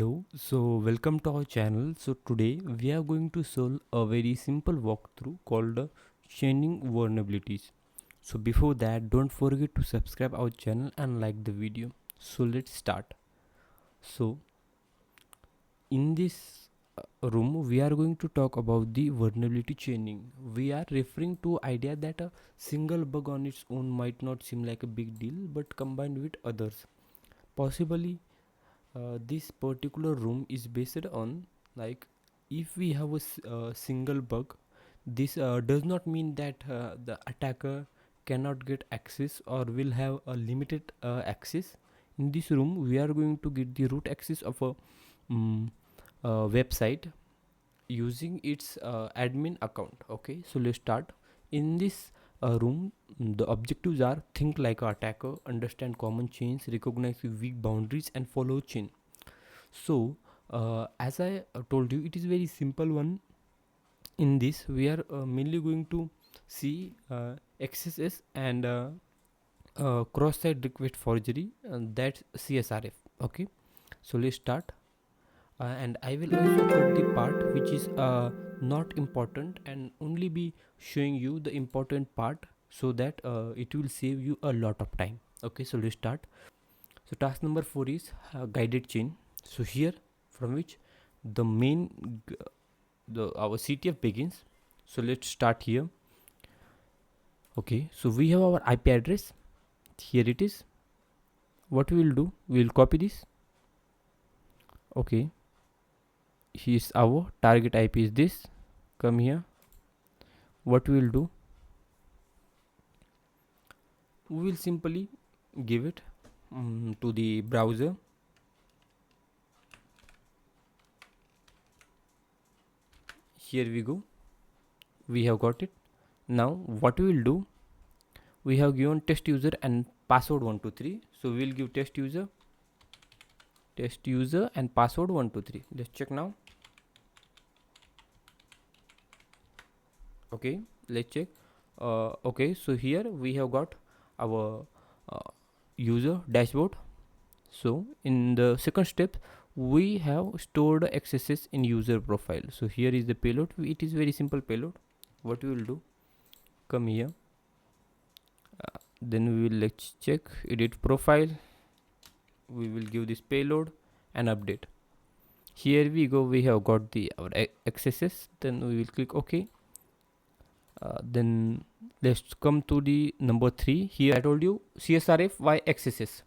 Hello, so welcome to our channel. So today we are going to solve a very simple walkthrough called chaining vulnerabilities. So before that, don't forget to subscribe our channel and like the video. So let's start. So in this room we are going to talk about the vulnerability chaining. We are referring to idea that a single bug on its own might not seem like a big deal, but combined with others, possibly this particular room is based on, like, if we have a single bug, this does not mean that the attacker cannot get access or will have a limited access. In this room we are going to get the root access of a website using its admin account. Okay, so let's start. In this room, the objectives are: think like an attacker, understand common chains, recognize weak boundaries, and follow chain. So as I told you, it is very simple one. In this we are mainly going to see XSS and cross-site request forgery, that's CSRF. Okay, so let's start. And I will also cut the part which is not important and only be showing you the important part, so that it will save you a lot of time. Okay, so let's start. So task number 4 is guided chain. So here, from which the main our CTF begins. So let's start here. Okay, so we have our IP address. Here it is. What we will do, we will copy this. Okay, here's our target IP is this. Come here. What we will do, we will simply give it to the browser. Here we go, we have got it. Now what we will do, we have given test user and password 123, so we will give test user and password 123. Let's check now. Okay, let's check. Okay, so here we have got our user dashboard. So in the second step, we have stored accesses in user profile. So here is the payload. It is very simple payload. What we will do, come here, then we will, let's check, edit profile. We will give this payload and update. Here we go, we have got the our accesses. Then we will click OK. Then let's come to the number 3. Here I told you CSRF, why accesses.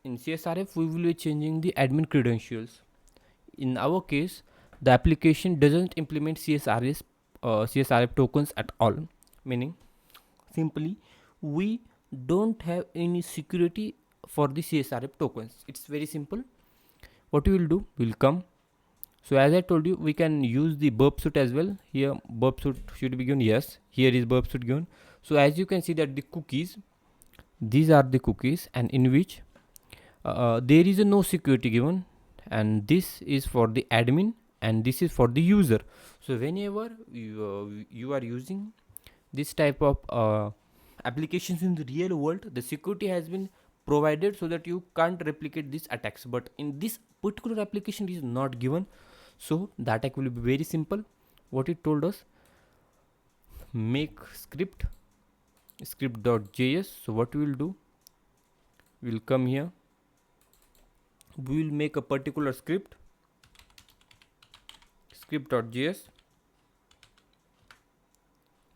In CSRF we will be changing the admin credentials. In our case, the application doesn't implement CSRF tokens at all, meaning simply we don't have any security for the CSRF tokens. It's very simple. What we will do, we'll come. So as I told you, we can use the burp suit as well. Here burp suit should be given. Yes, here is burp suit given. So as you can see that the cookies, these are the cookies, and in which there is no security given, and this is for the admin and this is for the user. So whenever you are using this type of applications in the real world, the security has been provided so that you can't replicate these attacks, but in this particular application it is not given. So the attack will be very simple. What it told us, make script.js. so what we will do, we will come here, we will make a particular script.js.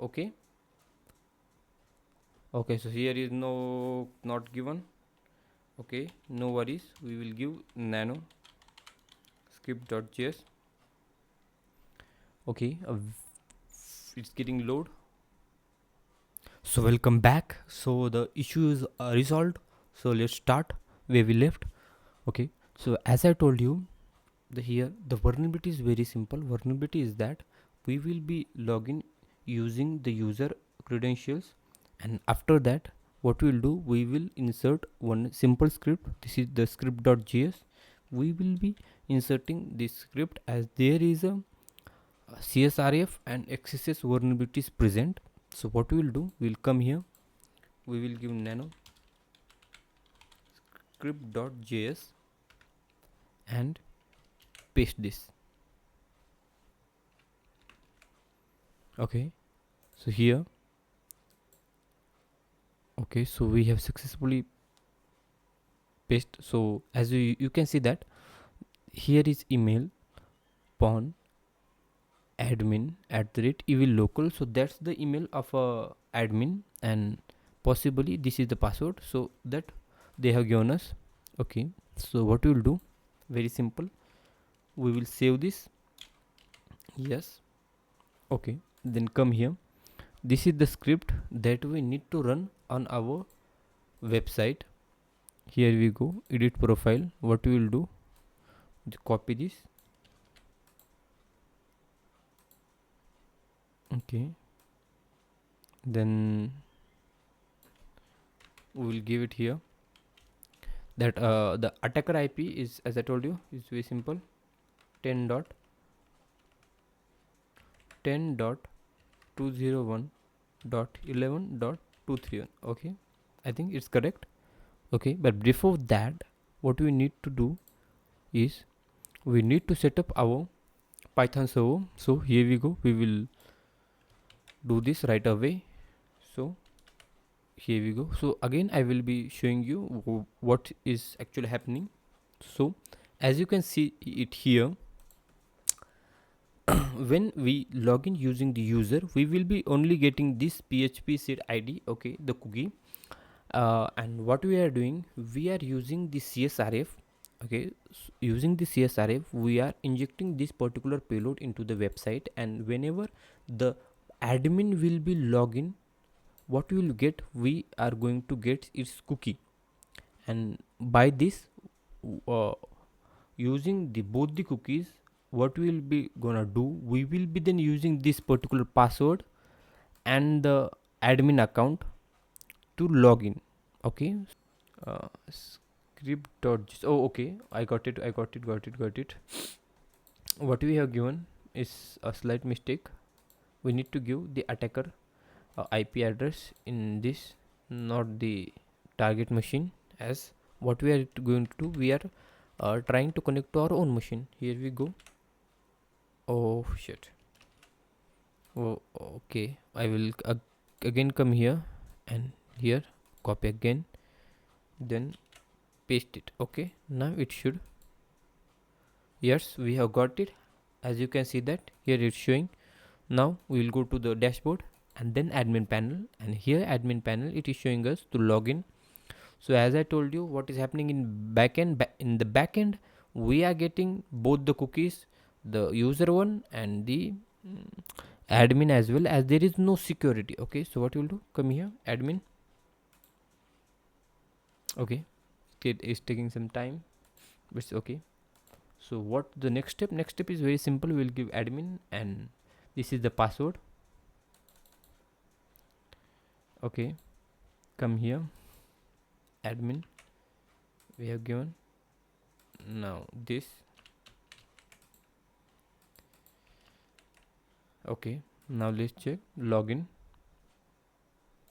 okay, so here is not given. Okay, no worries, we will give nano script.js. okay, it's getting load. So welcome back. So the issue is resolved. So let's start where we left. Okay, so as I told you, here the vulnerability is very simple. Vulnerability is that we will be logging using the user credentials, and after that what we will do, we will insert one simple script. This is the script.js. we will be inserting this script as there is a CSRF and XSS vulnerabilities present. So what we will do, we will come here, we will give nano script.js, and paste this. Okay, so here, okay, so we have successfully paste. So as you can see that here is email pon admin @evil local. So that's the email of admin, and possibly this is the password, so that they have given us. Okay, so what we will do, very simple, we will save this. Yes, okay, then come here. This is the script that we need to run on our website. Here we go, edit profile. What we will do, copy this. Okay, then we will give it here. That the attacker IP is, as I told you, is very simple, 10.201.11.231. Okay, I think it's correct. Okay, but before that, what we need to do is we need to set up our Python server. So here we go, we will do this right away. So here we go. So again I will be showing you what is actually happening. So as you can see it here, when we log in using the user, we will be only getting this php seed id, okay, the cookie. And what we are doing, we are using the CSRF. Okay, so using the CSRF, we are injecting this particular payload into the website, and whenever the admin will be login, what we will get, we are going to get its cookie. And by this, uh, using the both the cookies, what we will be gonna do, we will be then using this particular password and the admin account to log in. Okay, script.gist. Oh, okay, I got it. What we have given is a slight mistake. We need to give the attacker IP address in this, not the target machine. As what we are going to do, we are trying to connect to our own machine. Here we go. Oh shit. Oh, okay, I will again come here and here, copy again, then paste it. Okay, now it should, yes, we have got it. As you can see that here it's showing. Now we will go to the dashboard and then admin panel, and here admin panel, it is showing us to login. So as I told you, what is happening in backend, in the backend we are getting both the cookies, the user one and the admin, as well as there is no security. Okay, so what you will do, come here, admin. Okay, it is taking some time, but it's okay. So what the next step, is very simple. We will give admin, and this is the password. Okay, come here, admin, we have given. Now this. Okay, now let's check login.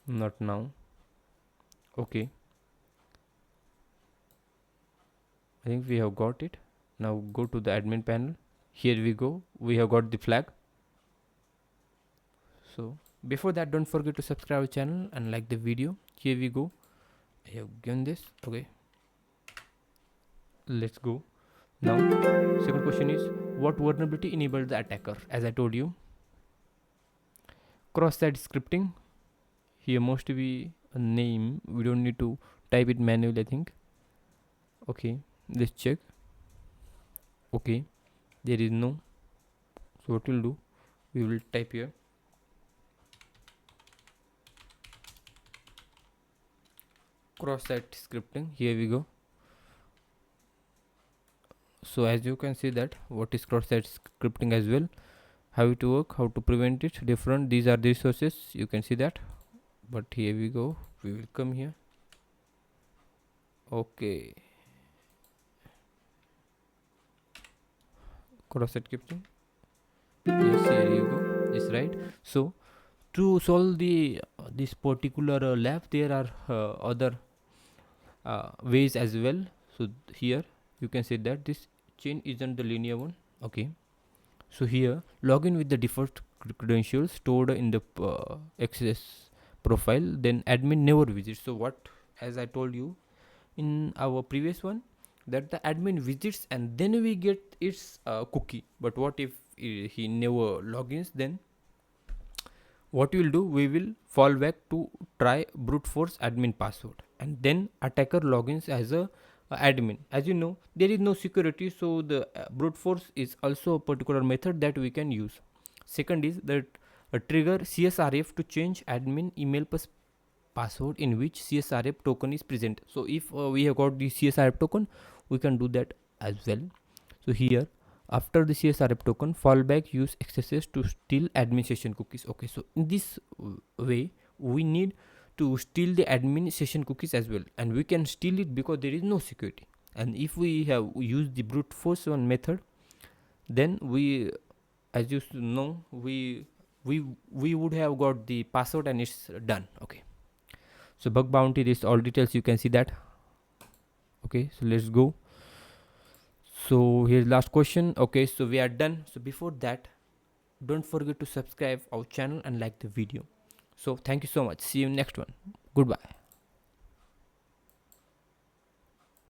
Not now. Okay, I think we have got it. Now go to the admin panel. Here we go, we have got the flag. So before that, don't forget to subscribe our channel and like the video. Here we go, I have given this. Okay, let's go. Now second question is, what vulnerability enabled the attacker? As I told you, cross-site scripting. Here must be a name, we don't need to type it manually, I think. Okay, let's check. Okay, there is no. So what we'll do, we will type here cross-site scripting. Here we go. So as you can see that what is cross-site scripting as well, how it work, how to prevent it, different, these are the resources, you can see that. But here we go, we will come here. Okay, cross-site scripting, yes, here you go, is right. So to solve the this particular lab, there are other ways as well. So here you can see that this chain isn't the linear one. Okay, so here login with the default credentials stored in the access profile, then admin never visits. So what, as I told you in our previous one, that the admin visits and then we get its cookie. But what if he never logins? Then what we will do, we will fall back to try brute force admin password, and then attacker logins as a admin. As you know, there is no security, so the brute force is also a particular method that we can use. Second is that trigger CSRF to change admin email password in which CSRF token is present. So if we have got the CSRF token, we can do that as well. So here, after the CSRF token, fallback use XSS to steal admin session cookies. Okay, so in this way, we need to steal the admin session cookies as well, and we can steal it because there is no security. And if we have used the brute force one method, then we, as you know, we would have got the password and it's done. Okay, so bug bounty, this all details you can see that. Okay, so let's go. So here's last question. Okay, so we are done. So before that, don't forget to subscribe our channel and like the video. So thank you so much. See you next one. Goodbye.